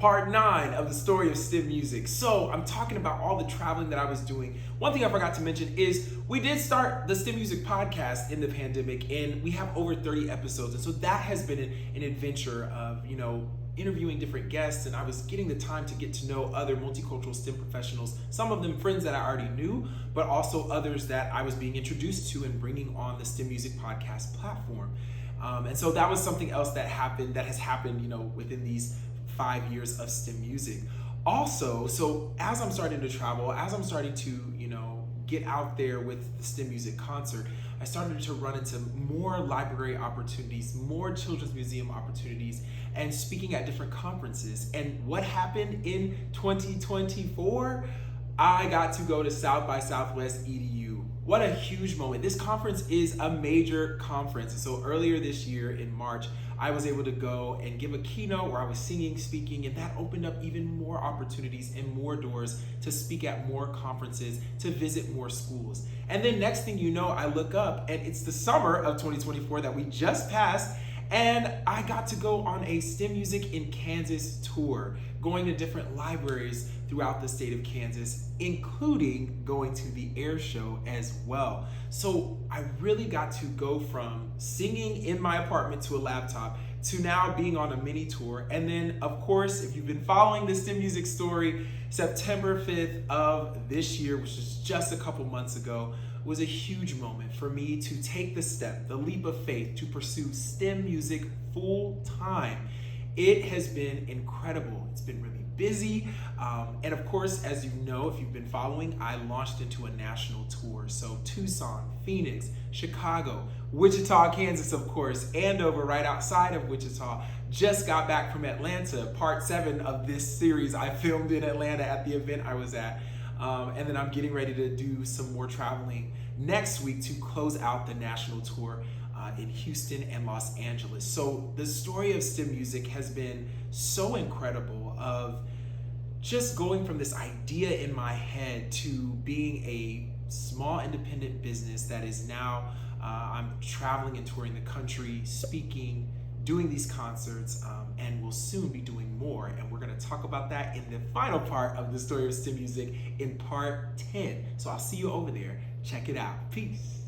Part 9 of the story of STEMusic. So I'm talking about all the traveling that I was doing. One thing I forgot to mention is we did start the STEMusic podcast in the pandemic, and we have over 30 episodes. And so that has been an adventure of, interviewing different guests, and I was getting the time to get to know other multicultural STEM professionals, some of them friends that I already knew, but also others that I was being introduced to and bringing on the STEMusic podcast platform. And so that was something else that has happened, within these 5 years of STEMusic. Also, so as I'm starting to travel, as I'm starting to, get out there with the STEMusic concert, I started to run into more library opportunities, more children's museum opportunities, and speaking at different conferences. And what happened in 2024? I got to go to South by Southwest EDU. What a huge moment. This conference is a major conference. And so earlier this year in March, I was able to go and give a keynote where I was singing, speaking, and that opened up even more opportunities and more doors to speak at more conferences, to visit more schools. And then next thing you know, I look up and it's the summer of 2024 that we just passed, and I got to go on a STEMusic in Kansas tour, going to different libraries throughout the state of Kansas, including going to the air show as well. So I really got to go from singing in my apartment to a laptop to now being on a mini tour. And then, of course, if you've been following the STEMusic story, September 5th of this year, which is just a couple months ago, was a huge moment for me to take the step, the leap of faith, to pursue STEMusic full time. It has been incredible. It's been really busy. And of course, as you know, if you've been following, I launched into a national tour. So Tucson, Phoenix, Chicago, Wichita, Kansas, of course, Andover, right outside of Wichita. Just got back from Atlanta. Part 7 of this series I filmed in Atlanta at the event I was at. And then I'm getting ready to do some more traveling next week to close out the national tour in Houston and Los Angeles. So the story of STEMusic has been so incredible, of just going from this idea in my head to being a small independent business that is now, I'm traveling and touring the country, speaking, doing these concerts, and we'll soon be doing more. And we're gonna talk about that in the final part of the story of STEMusic in part 10. So I'll see you over there. Check it out. Peace.